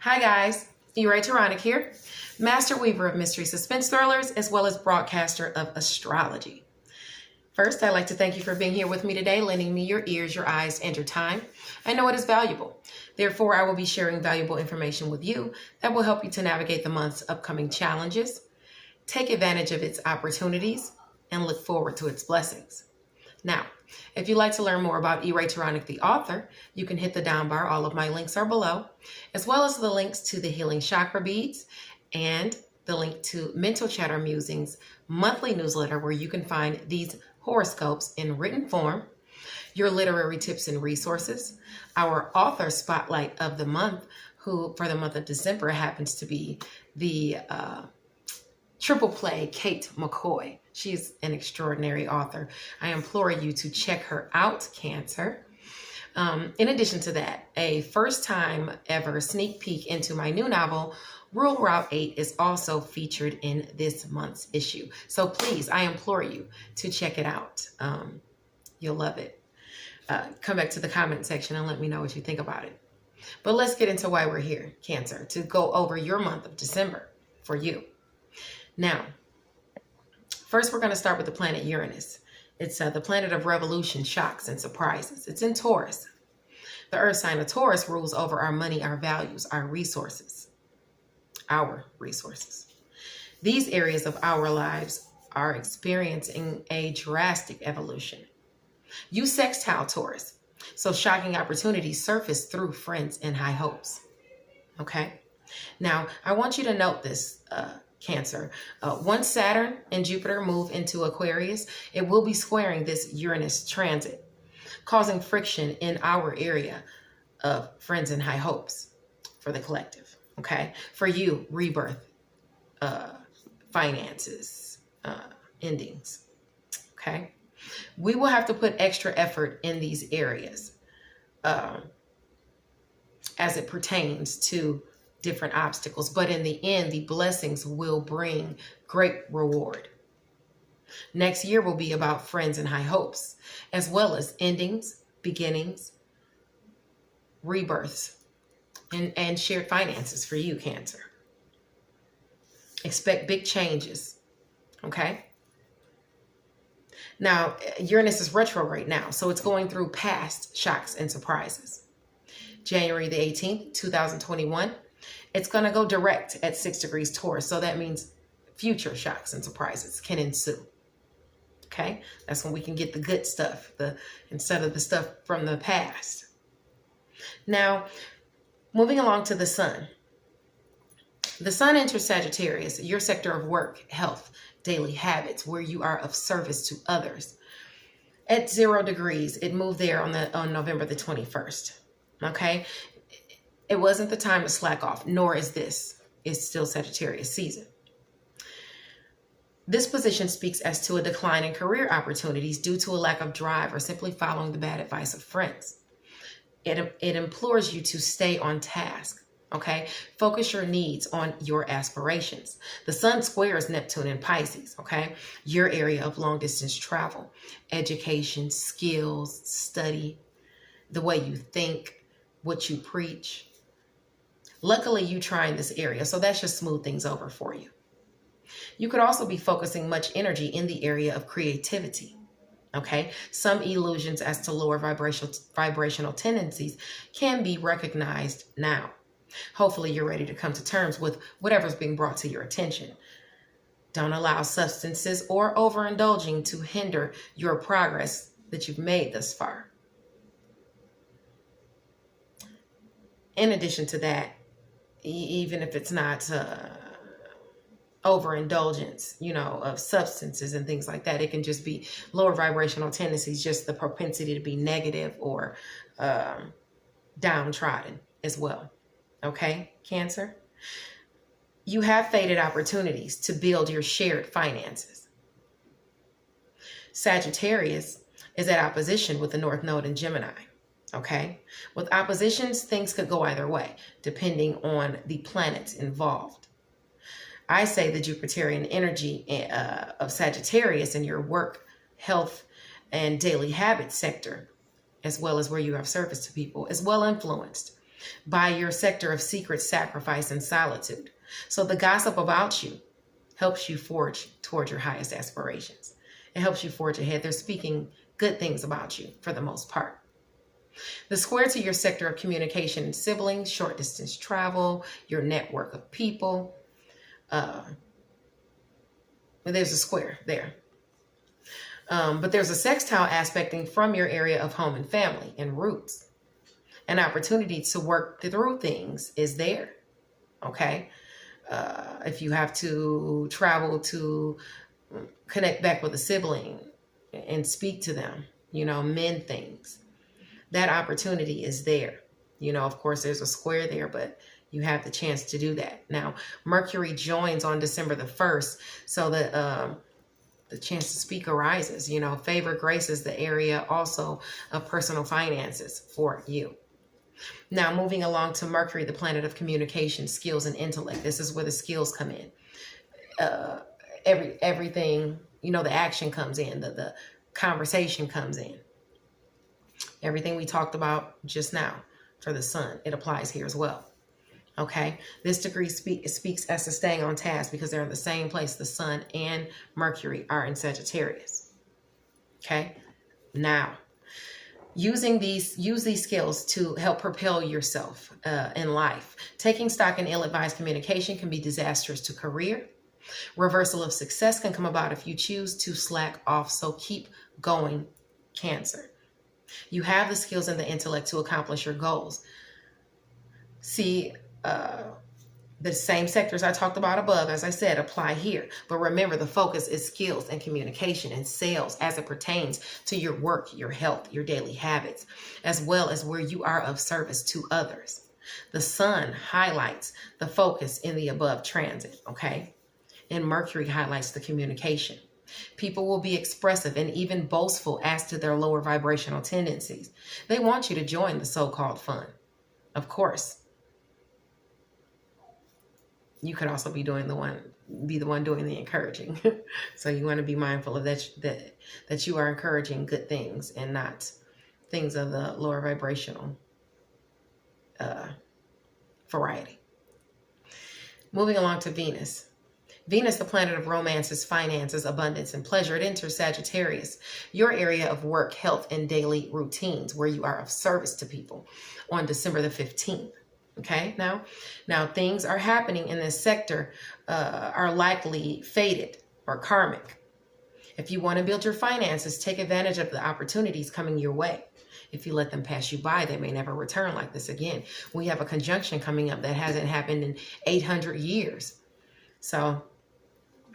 Hi guys, Uranus here, master weaver of mystery suspense thrillers as well as broadcaster of astrology. First, I'd like to thank you for being here with me today, lending me your ears, your eyes, and your time. I know it is valuable. Therefore, I will be sharing valuable information with you that will help you to navigate the month's upcoming challenges, take advantage of its opportunities, and look forward to its blessings. Now, if you'd like to learn more about Uranus the author, you can hit the down bar. All of my links are below, as well as the links to the healing chakra beads and the link to Mental Chatter Musings monthly newsletter where you can find these horoscopes in written form, your literary tips and resources, our author spotlight of the month, who for the month of December happens to be the triple play Kate McCoy. She's an extraordinary author. I implore you to check her out, Cancer. In addition to that, a first time ever sneak peek into my new novel, Rural Route 8, is also featured in this month's issue. So please, I implore you to check it out. You'll love it. Come back to the comment section and let me know what you think about it. But let's get into why we're here, Cancer, to go over your month of December for you. Now, first, we're going to start with the planet Uranus. It's the planet of revolution, shocks, and surprises. It's in Taurus. The earth sign of Taurus rules over our money, our values, our resources. These areas of our lives are experiencing a drastic evolution. You sextile Taurus, so shocking opportunities surface through friends and high hopes. Okay? Now, I want you to note this, Cancer. Once Saturn and Jupiter move into Aquarius, it will be squaring this Uranus transit, causing friction in our area of friends and high hopes for the collective. Okay, for you, rebirth, finances, endings. Okay, we will have to put extra effort in these areas as it pertains to different obstacles, but in the end, the blessings will bring great reward. Next year will be about friends and high hopes, as well as endings, beginnings, rebirths, and shared finances for you, Cancer. Expect big changes, okay? Now, Uranus is retrograde now, so it's going through past shocks and surprises. January the 18th, 2021, it's going to go direct at 6 degrees Taurus. So that means future shocks and surprises can ensue. Okay? That's when we can get the good stuff instead of the stuff from the past. Now, moving along to the sun. The sun enters Sagittarius, your sector of work, health, daily habits, where you are of service to others. At 0 degrees, it moved there on November the 21st. Okay? It wasn't the time to slack off, nor is this. It's still Sagittarius season. This position speaks as to a decline in career opportunities due to a lack of drive or simply following the bad advice of friends. It implores you to stay on task, okay? Focus your needs on your aspirations. The sun squares Neptune and Pisces, okay? Your area of long distance travel, education, skills, study, the way you think, what you preach. Luckily, you try in this area, so that should smooth things over for you. You could also be focusing much energy in the area of creativity, okay? Some illusions as to lower vibrational tendencies can be recognized now. Hopefully, you're ready to come to terms with whatever's being brought to your attention. Don't allow substances or overindulging to hinder your progress that you've made thus far. In addition to that, even if it's not overindulgence, of substances and things like that, it can just be lower vibrational tendencies, just the propensity to be negative or downtrodden as well. Okay, Cancer? You have faded opportunities to build your shared finances. Sagittarius is at opposition with the North Node in Gemini. Okay, with oppositions, things could go either way, depending on the planets involved. I say the Jupiterian energy of Sagittarius in your work, health, and daily habits sector, as well as where you have service to people, is well influenced. by your sector of secret, sacrifice, and solitude. So the gossip about you helps you forge toward your highest aspirations. It helps you forge ahead. They're speaking good things about you for the most part. The square to your sector of communication and siblings, short distance travel, your network of people. There's a square there. But there's a sextile aspecting from your area of home and family and roots. An opportunity to work through things is there. Okay. If you have to travel to connect back with a sibling and speak to them, mend things, that opportunity is there. Of course, there's a square there, but you have the chance to do that. Now, Mercury joins on December the 1st, so that the chance to speak arises. Favor graces the area also of personal finances for you. Now, moving along to Mercury, the planet of communication, skills, and intellect. This is where the skills come in. Everything, the action comes in, the conversation comes in. Everything we talked about just now for the sun, it applies here as well. Okay, this degree speaks as to staying on task because they're in the same place. The sun and Mercury are in Sagittarius. Okay, now use these skills to help propel yourself in life. Taking stock in ill-advised communication can be disastrous to career. Reversal of success can come about if you choose to slack off. So keep going, Cancer. You have the skills and the intellect to accomplish your goals. See, the same sectors I talked about above, as I said, apply here. But remember, the focus is skills and communication and sales as it pertains to your work, your health, your daily habits, as well as where you are of service to others. The sun highlights the focus in the above transit, okay? And Mercury highlights the communication. People will be expressive and even boastful as to their lower vibrational tendencies. They want you to join the so-called fun. Of course, you could also be the one doing the encouraging. So you want to be mindful of that you are encouraging good things and not things of the lower vibrational variety. Moving along to Venus. Venus, the planet of romances, finances, abundance, and pleasure. It enters Sagittarius, your area of work, health, and daily routines, where you are of service to people, on December the 15th. Okay, now things are happening in this sector are likely fated or karmic. If you want to build your finances, take advantage of the opportunities coming your way. If you let them pass you by, they may never return like this again. We have a conjunction coming up that hasn't happened in 800 years. So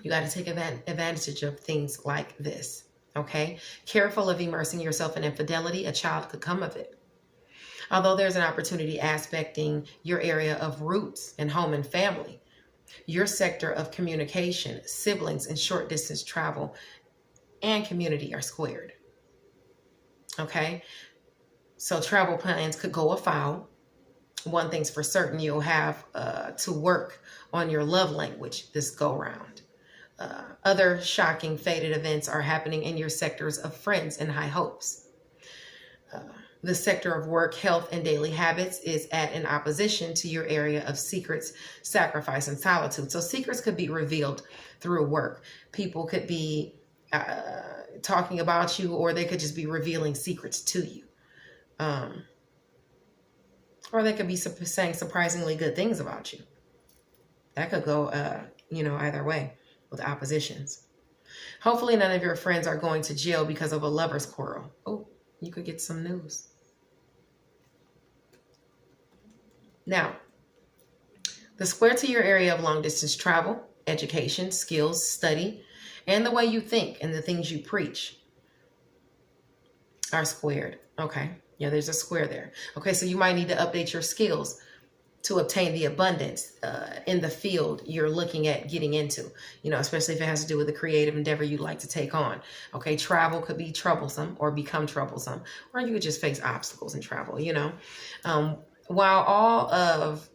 you got to take advantage of things like this, okay? Careful of immersing yourself in infidelity. A child could come of it. Although there's an opportunity aspecting your area of roots and home and family, your sector of communication, siblings, and short distance travel and community are squared, okay? So travel plans could go afoul. One thing's for certain, you'll have to work on your love language this go round. Other shocking fated events are happening in your sectors of friends and high hopes. The sector of work, health, and daily habits is at an opposition to your area of secrets, sacrifice, and solitude. So secrets could be revealed through work. People could be talking about you, or they could just be revealing secrets to you. Or they could be saying surprisingly good things about you. That could go, either way with oppositions. Hopefully none of your friends are going to jail because of a lover's quarrel. Oh, you could get some news. Now, the square to your area of long distance travel, education, skills, study, and the way you think and the things you preach are squared. Okay. Yeah, there's a square there. Okay, so you might need to update your skills to obtain the abundance in the field you're looking at getting into, especially if it has to do with the creative endeavor you'd like to take on. Okay, travel could be troublesome or become troublesome, or you could just face obstacles in travel, While all of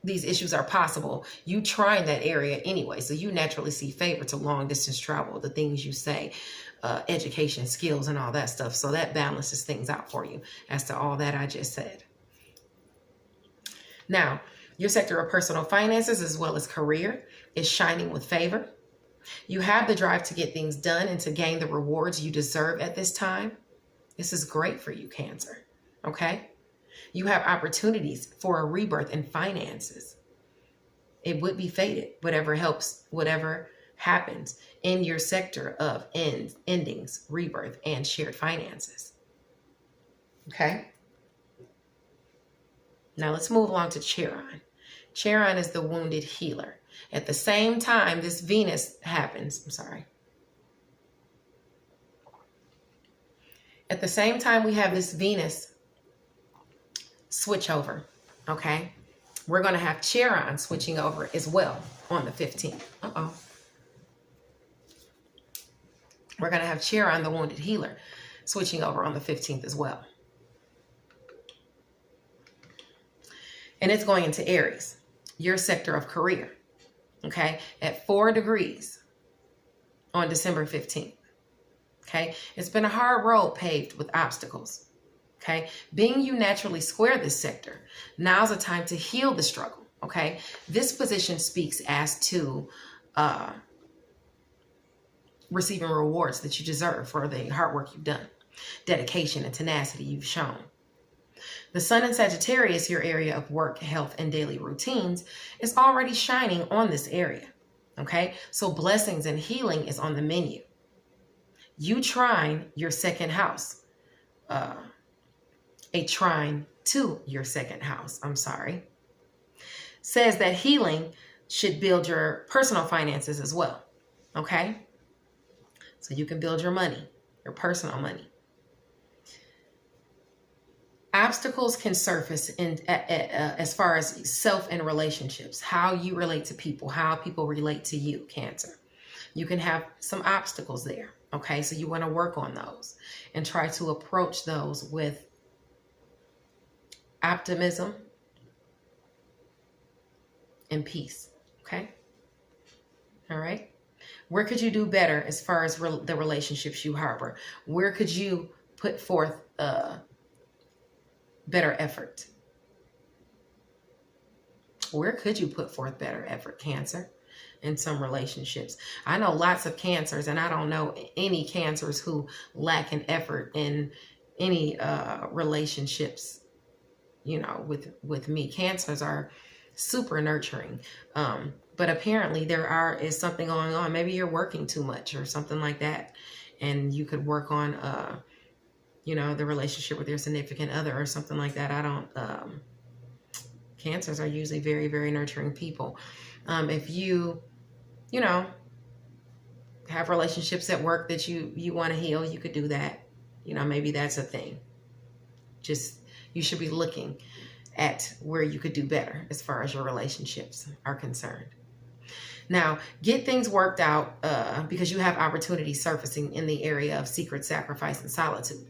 these issues are possible, you try in that area anyway, so you naturally see favor to long distance travel, the things you say, education, skills, and all that stuff. So that balances things out for you as to all that I just said. Now, your sector of personal finances as well as career is shining with favor. You have the drive to get things done and to gain the rewards you deserve at this time. This is great for you, Cancer. Okay? You have opportunities for a rebirth in finances. It would be fated, whatever helps, whatever happens in your sector of endings, rebirth, and shared finances. Okay? Now let's move along to Chiron. Chiron is the wounded healer. At the same time this Venus happens, At the same time we have this Venus switch over, okay? We're going to have Chiron switching over as well on the 15th. We're going to have Chiron, the wounded healer, switching over on the 15th as well. And it's going into Aries, your sector of career, okay, at 4 degrees on December 15th, okay? It's been a hard road paved with obstacles, okay? Being you naturally square this sector, now's a time to heal the struggle, okay? This position speaks as to receiving rewards that you deserve for the hard work you've done, dedication and tenacity you've shown. The sun in Sagittarius, your area of work, health, and daily routines, is already shining on this area, okay? So blessings and healing is on the menu. You trine your second house, a trine to your second house, says that healing should build your personal finances as well, okay? So you can build your money, your personal money. Obstacles can surface as far as self and relationships, how you relate to people, how people relate to you, Cancer. You can have some obstacles there, okay? So you want to work on those and try to approach those with optimism and peace, okay? All right? Where could you do better as far as the relationships you harbor? Where could you put forth better effort? Where could you put forth better effort, Cancer, in some relationships? I know lots of Cancers, and I don't know any Cancers who lack an effort in any relationships, you know, with me. Cancers are super nurturing. But apparently there is something going on. Maybe you're working too much or something like that. And you could work on, you know, the relationship with your significant other or something like that. Cancers are usually very, very nurturing people. If you know, have relationships at work that you want to heal, you could do that. You know, maybe that's a thing. Just, you should be looking at where you could do better as far as your relationships are concerned. Now, get things worked out because you have opportunities surfacing in the area of secret sacrifice and solitude.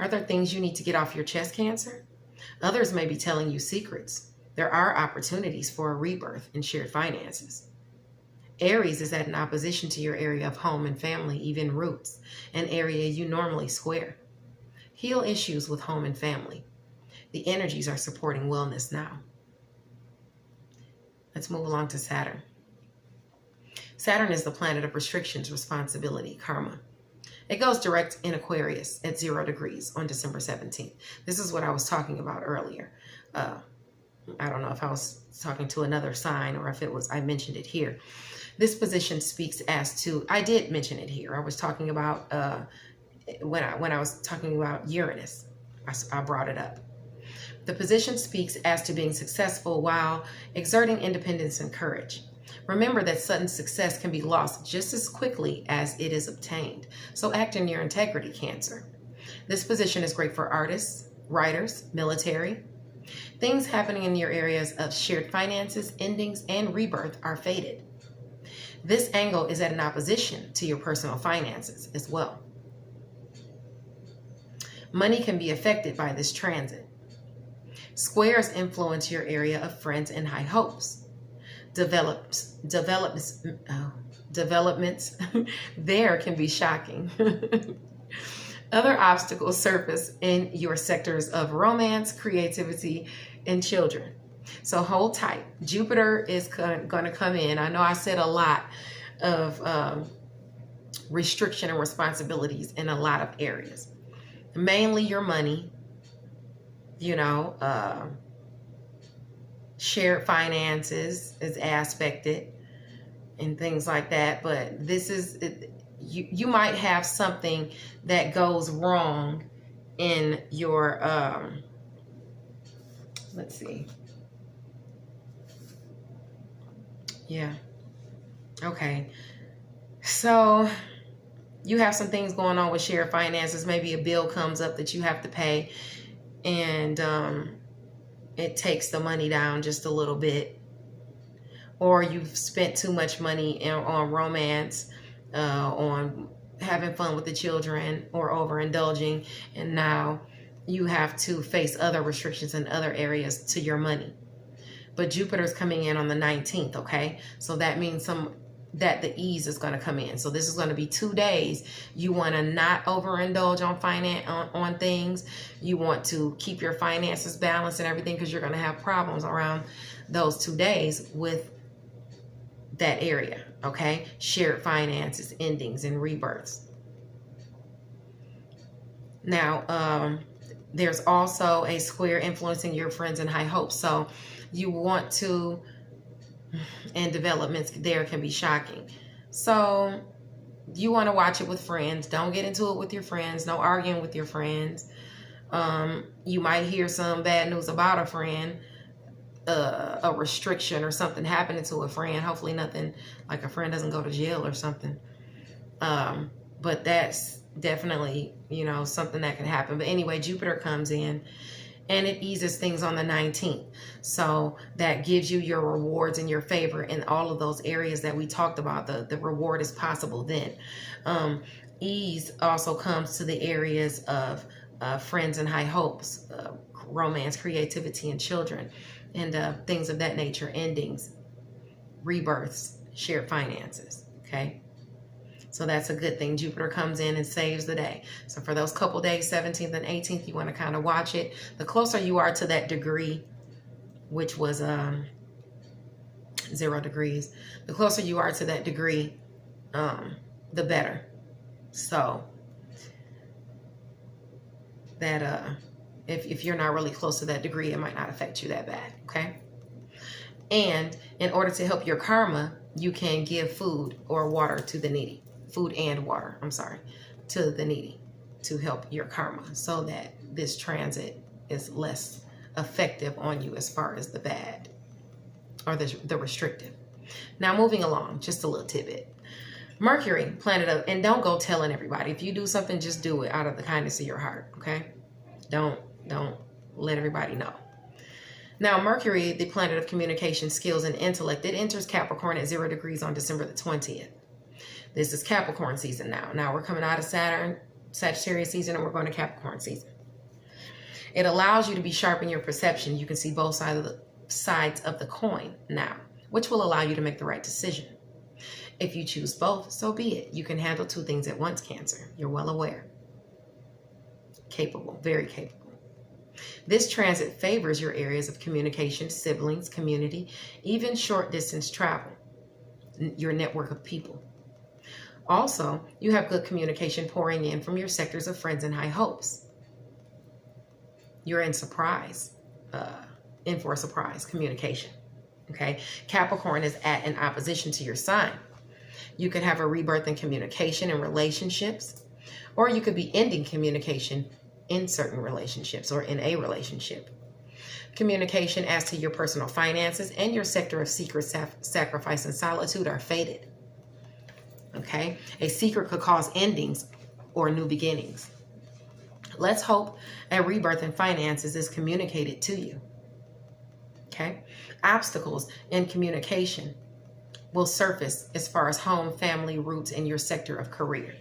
Are there things you need to get off your chest, Cancer? Others may be telling you secrets. There are opportunities for a rebirth in shared finances. Aries is at an opposition to your area of home and family, even roots, an area you normally square. Heal issues with home and family. The energies are supporting wellness now. Let's move along to Saturn. Saturn is the planet of restrictions, responsibility, karma. It goes direct in Aquarius at 0 degrees on December 17th. This is what I was talking about earlier. I don't know if I was talking to another sign or if I mentioned it here. This position speaks as to, I did mention it here. I was talking about, when I was talking about Uranus, I brought it up. The position speaks as to being successful while exerting independence and courage. Remember that sudden success can be lost just as quickly as it is obtained. So act in your integrity, Cancer. This position is great for artists, writers, military. Things happening in your areas of shared finances, endings, and rebirth are fated. This angle is at an opposition to your personal finances as well. Money can be affected by this transit. Squares influence your area of friends and high hopes. Developments there can be shocking. Other obstacles surface in your sectors of romance, creativity, and children. So hold tight. Jupiter is going to come in. I know I said a lot of restriction and responsibilities in a lot of areas. Mainly your money, you know, shared finances is aspected and things like that. But this is, you might have something that goes wrong in your, let's see. Yeah. Okay. So you have some things going on with shared finances. Maybe a bill comes up that you have to pay, and it takes the money down just a little bit. Or you've spent too much money on romance, on having fun with the children, or overindulging, and now you have to face other restrictions in other areas to your money. But Jupiter's coming in on the 19th, okay? So that means that the ease is going to come in. So this is going to be 2 days. You want to not overindulge on things. You want to keep your finances balanced and everything, because you're going to have problems around those 2 days with that area, okay? Shared finances, endings, and rebirths. Now, there's also a square influencing your friends and high hopes. So you want to, and developments there can be shocking. So you want to watch it with friends. Don't get into it with your friends. No arguing with your friends. You might hear some bad news about a friend, a restriction or something happening to a friend. Hopefully nothing, like a friend doesn't go to jail or something. But that's definitely, you know, something that can happen. But anyway, Jupiter comes in and it eases things on the 19th. So that gives you your rewards in your favor in all of those areas that we talked about. The reward is possible then. Ease also comes to the areas of friends and high hopes, romance, creativity, and children, and things of that nature, endings, rebirths, shared finances, okay? So that's a good thing. Jupiter comes in and saves the day. So for those couple days, 17th and 18th, you want to kind of watch it. The closer you are to that degree, which was 0 degrees, the closer you are to that degree, the better. So that if you're not really close to that degree, it might not affect you that bad, okay? And in order to help your karma, you can give food or water to the needy. Food and water, I'm sorry, to the needy to help your karma, so that this transit is less effective on you as far as the bad or the restrictive. Now moving along, just a little tidbit. Mercury, planet of, and don't go telling everybody. If you do something, just do it out of the kindness of your heart, okay? Don't let everybody know. Now, Mercury, the planet of communication, skills, and intellect, it enters Capricorn at 0 degrees on December the 20th. This is Capricorn season now. Now we're coming out of Saturn, Sagittarius season, and we're going to Capricorn season. It allows you to be sharp in your perception. You can see both sides of the coin now, which will allow you to make the right decision. If you choose both, so be it. You can handle 2 things at once, Cancer. You're well aware. Capable, very capable. This transit favors your areas of communication, siblings, community, even short distance travel, your network of people. Also, you have good communication pouring in from your sectors of friends and high hopes. You're in for a surprise communication. Okay, Capricorn is at an opposition to your sign. You could have a rebirth in communication and relationships, or you could be ending communication in certain relationships or in a relationship. Communication as to your personal finances and your sector of secret, sacrifice, and solitude are faded. Okay, a secret could cause endings or new beginnings. Let's hope a rebirth in finances is communicated to you. Okay, obstacles in communication will surface as far as home, family, roots, and your sector of career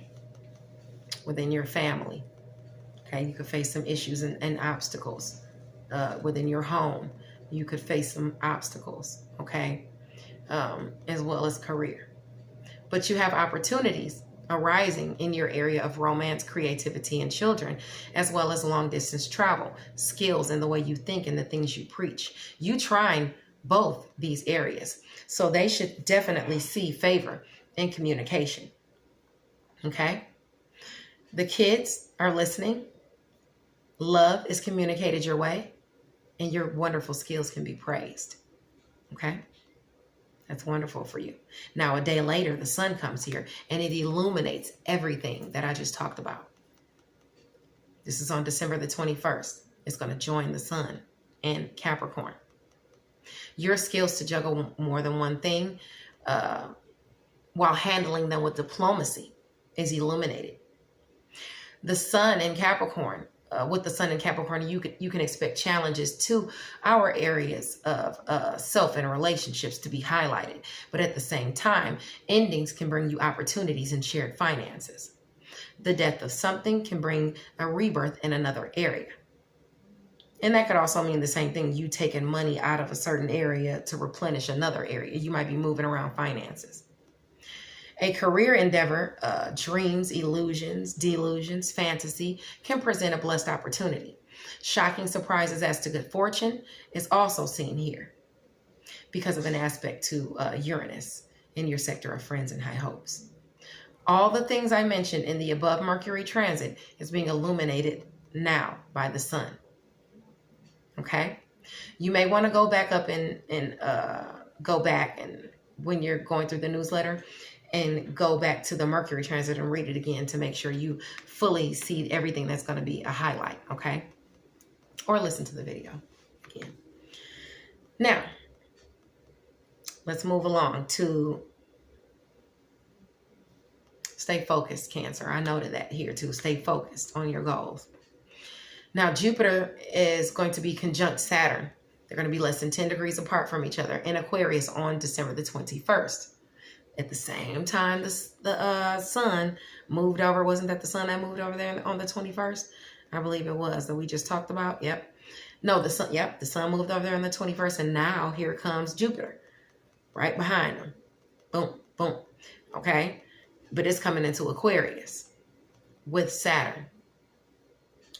within your family. Okay, you could face some issues and obstacles within your home. You could face some obstacles, okay, as well as career. But you have opportunities arising in your area of romance, creativity, and children, as well as long distance travel, skills in the way you think and the things you preach. You trying both these areas. So they should definitely see favor in communication. Okay? The kids are listening. Love is communicated your way, and your wonderful skills can be praised. Okay? That's wonderful for you. Now, a day later, the sun comes here and it illuminates everything that I just talked about. This is on December the 21st. It's going to join the sun in Capricorn. Your skills to juggle more than one thing while handling them with diplomacy is illuminated. The sun in Capricorn, with the sun in Capricorn, you can expect challenges to our areas of self and relationships to be highlighted. But at the same time, endings can bring you opportunities in shared finances. The death of something can bring a rebirth in another area. And that could also mean the same thing, you taking money out of a certain area to replenish another area. You might be moving around finances. A career endeavor, dreams, illusions, delusions, fantasy can present a blessed opportunity. Shocking surprises as to good fortune is also seen here because of an aspect to Uranus in your sector of friends and high hopes. All the things I mentioned in the above Mercury transit is being illuminated now by the sun. Okay? You may want to go back up and go back and when you're going through the newsletter, and go back to the Mercury transit and read it again to make sure you fully see everything that's going to be a highlight, okay? Or listen to the video again. Now, let's move along to stay focused, Cancer. I noted that here too. Stay focused on your goals. Now, Jupiter is going to be conjunct Saturn. They're going to be less than 10 degrees apart from each other in Aquarius on December the 21st. At the same time, the sun moved over. Wasn't that the sun that moved over there on the 21st? I believe it was that we just talked about. Yep. No, the sun. Yep, the sun moved over there on the 21st, and now here comes Jupiter, right behind them. Boom, boom. Okay, but it's coming into Aquarius with Saturn,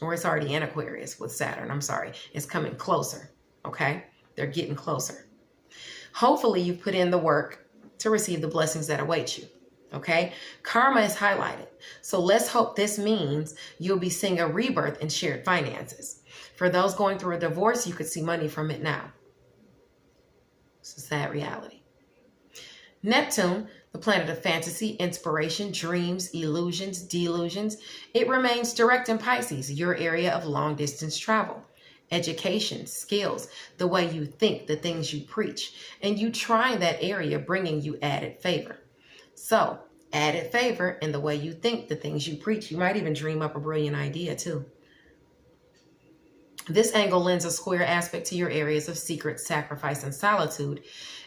or it's already in Aquarius with Saturn. I'm sorry, it's coming closer. Okay, they're getting closer. Hopefully, you put in the work to receive the blessings that await you. Okay? Karma is highlighted. So let's hope this means you'll be seeing a rebirth in shared finances. For those going through a divorce, you could see money from it now. It's a sad reality. Neptune, the planet of fantasy, inspiration, dreams, illusions, delusions, it remains direct in Pisces, your area of long distance travel. Education, skills, the way you think, the things you preach, and you try that area, bringing you added favor. So, added favor in the way you think, the things you preach. You might even dream up a brilliant idea too. This angle lends a square aspect to your areas of secret, sacrifice, and solitude,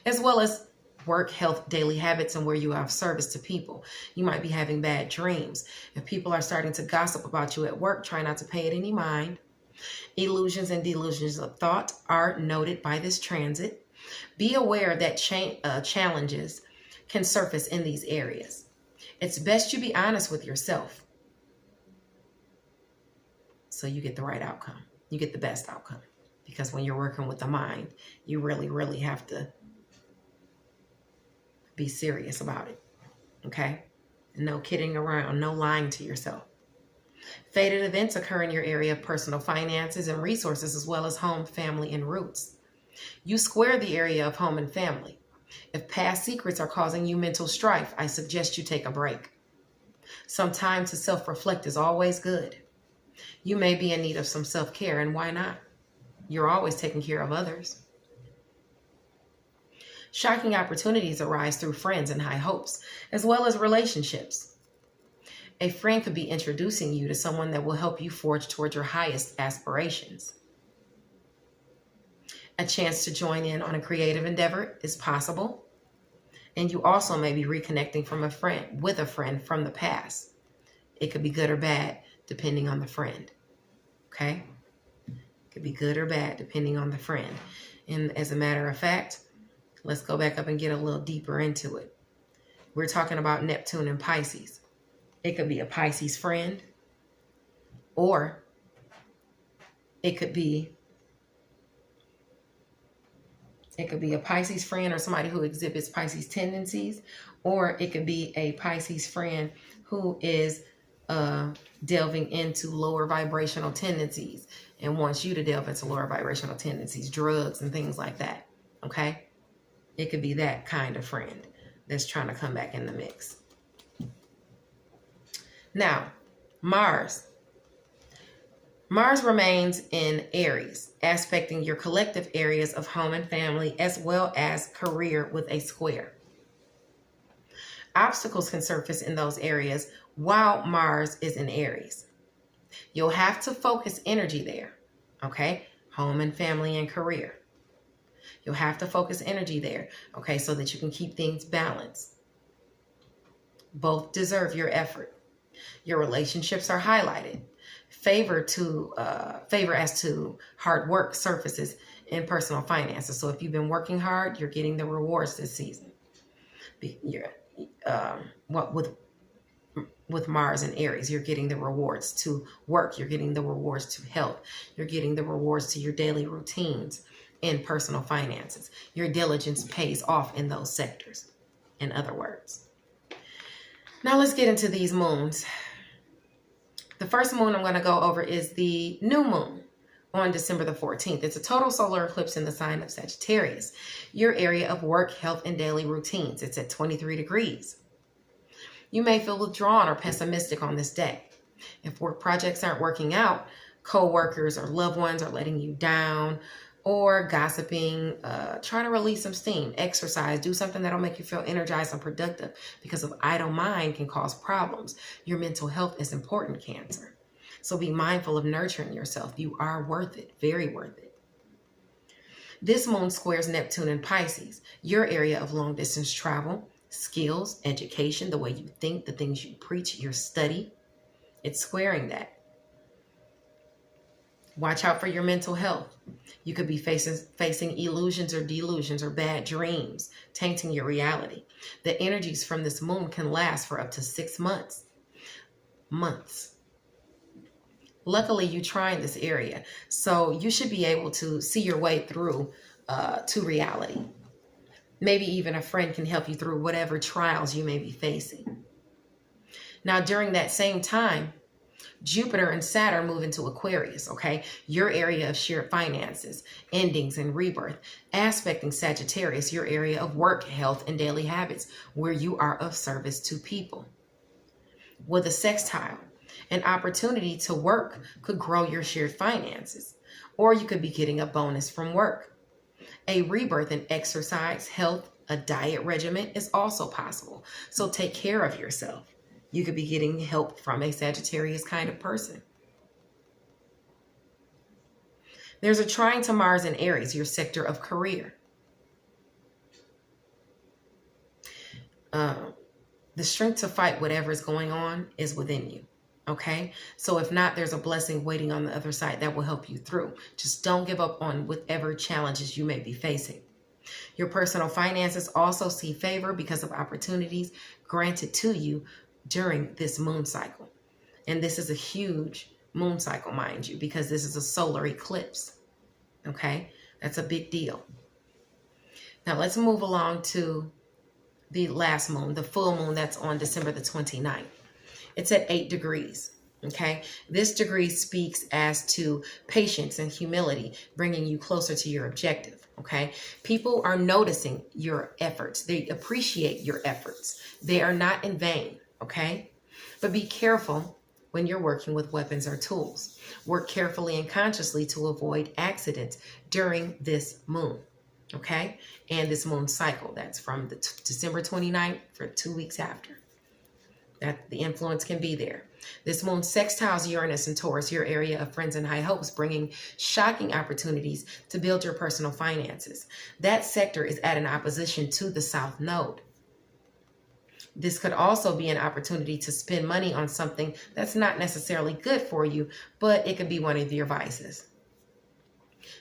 as well as work, health, daily habits, and where you have service to people. You might be having bad dreams. If people are starting to gossip about you at work, try not to pay it any mind. Illusions and delusions of thought are noted by this transit. Be aware that challenges can surface in these areas. It's best you be honest with yourself so you get the right outcome. You get the best outcome. Because when you're working with the mind, you really, really have to be serious about it. Okay? No kidding around. No lying to yourself. Fated events occur in your area of personal finances and resources, as well as home, family, and roots. You square the area of home and family. If past secrets are causing you mental strife, I suggest you take a break. Some time to self-reflect is always good. You may be in need of some self-care, and why not? You're always taking care of others. Shocking opportunities arise through friends and high hopes, as well as relationships. A friend could be introducing you to someone that will help you forge towards your highest aspirations. A chance to join in on a creative endeavor is possible. And you also may be reconnecting with a friend from the past. It could be good or bad, depending on the friend. Okay? It could be good or bad, depending on the friend. And as a matter of fact, let's go back up and get a little deeper into it. We're talking about Neptune and Pisces. It could be a Pisces friend, or it could be a Pisces friend or somebody who exhibits Pisces tendencies, or it could be a Pisces friend who is delving into lower vibrational tendencies and wants you to delve into lower vibrational tendencies, drugs and things like that. Okay? It could be that kind of friend that's trying to come back in the mix. Now, Mars. Mars remains in Aries, aspecting your collective areas of home and family as well as career with a square. Obstacles can surface in those areas while Mars is in Aries. You'll have to focus energy there, okay? Home and family and career. You'll have to focus energy there, okay, so that you can keep things balanced. Both deserve your effort. Your relationships are highlighted. Favor as to hard work surfaces in personal finances. So if you've been working hard, you're getting the rewards this season. With Mars and Aries, you're getting the rewards to work. You're getting the rewards to health. You're getting the rewards to your daily routines in personal finances. Your diligence pays off in those sectors, in other words. Now let's get into these moons. The first moon I'm going to go over is the new moon on December the 14th. It's a total solar eclipse in the sign of Sagittarius, your area of work, health, and daily routines. It's at 23 degrees. You may feel withdrawn or pessimistic on this day. If work projects aren't working out, co-workers or loved ones are letting you down, or gossiping, try to release some steam, exercise, do something that'll make you feel energized and productive, because an idle mind can cause problems. Your mental health is important, Cancer. So be mindful of nurturing yourself. You are worth it, very worth it. This moon squares Neptune and Pisces, your area of long distance travel, skills, education, the way you think, the things you preach, your study. It's squaring that. Watch out for your mental health. You could be facing illusions or delusions or bad dreams, tainting your reality. The energies from this moon can last for up to 6 months. Luckily, you trine this area, so you should be able to see your way through to reality. Maybe even a friend can help you through whatever trials you may be facing. Now, during that same time, Jupiter and Saturn move into Aquarius, okay? Your area of shared finances, endings, and rebirth, aspecting Sagittarius, your area of work, health, and daily habits, where you are of service to people. With a sextile, an opportunity to work could grow your shared finances, or you could be getting a bonus from work. A rebirth in exercise, health, a diet regimen is also possible, so take care of yourself. You could be getting help from a Sagittarius kind of person. There's a trine to Mars in Aries, your sector of career. The strength to fight whatever is going on is within you. Okay? So if not, there's a blessing waiting on the other side that will help you through. Just don't give up on whatever challenges you may be facing. Your personal finances also see favor because of opportunities granted to you during this moon cycle. And this is a huge moon cycle, mind you, because this is a solar eclipse. Okay? That's a big deal. Now let's move along to the last moon, the full moon that's on December the 29th. It's at 8 degrees. Okay? This degree speaks as to patience and humility, bringing you closer to your objective. Okay? People are noticing your efforts. They appreciate your efforts. They are not in vain. Okay? But be careful when you're working with weapons or tools. Work carefully and consciously to avoid accidents during this moon. Okay? And this moon cycle. That's from the December 29th for 2 weeks after. That the influence can be there. This moon sextiles Uranus and Taurus, your area of friends and high hopes, bringing shocking opportunities to build your personal finances. That sector is at an opposition to the South Node. This could also be an opportunity to spend money on something that's not necessarily good for you, but it could be one of your vices.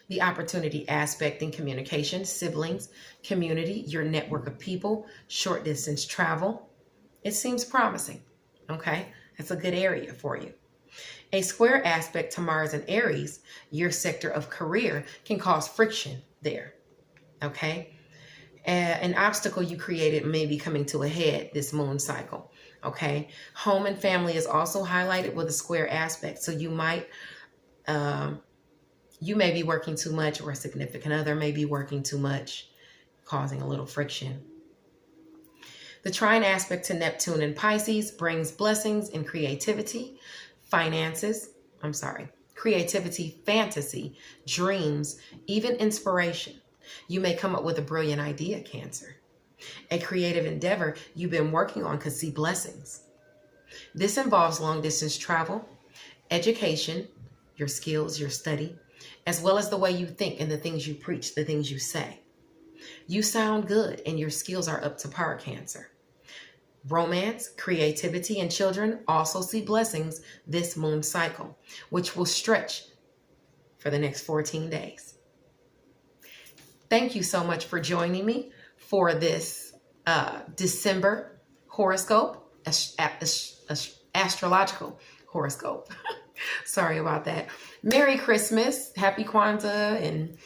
The opportunity aspect in communication, siblings, community, your network of people, short distance travel. It seems promising. Okay, that's a good area for you. A square aspect to Mars and Aries, your sector of career, can cause friction there. Okay, an obstacle you created may be coming to a head this moon cycle. Okay, home and family is also highlighted with a square aspect, so you may be working too much, or a significant other may be working too much, causing a little friction. The trine aspect to Neptune and Pisces brings blessings in creativity, creativity, fantasy, dreams, even inspiration. You may come up with a brilliant idea, Cancer. A creative endeavor you've been working on could see blessings. This involves long-distance travel, education, your skills, your study, as well as the way you think and the things you preach, the things you say. You sound good and your skills are up to par, Cancer. Romance, creativity, and children also see blessings this moon cycle, which will stretch for the next 14 days. Thank you so much for joining me for this December horoscope, astrological horoscope. Sorry about that. Merry Christmas, Happy Kwanzaa, and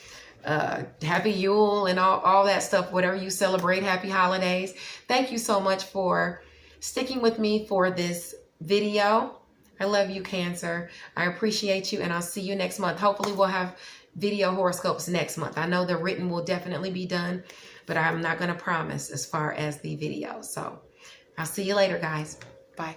Happy Yule, and all that stuff, whatever you celebrate. Happy holidays. Thank you so much for sticking with me for this video. I love you, Cancer. I appreciate you, and I'll see you next month. Hopefully we'll have video horoscopes next month. I know the written will definitely be done, but I'm not going to promise as far as the video. So I'll see you later, guys. Bye.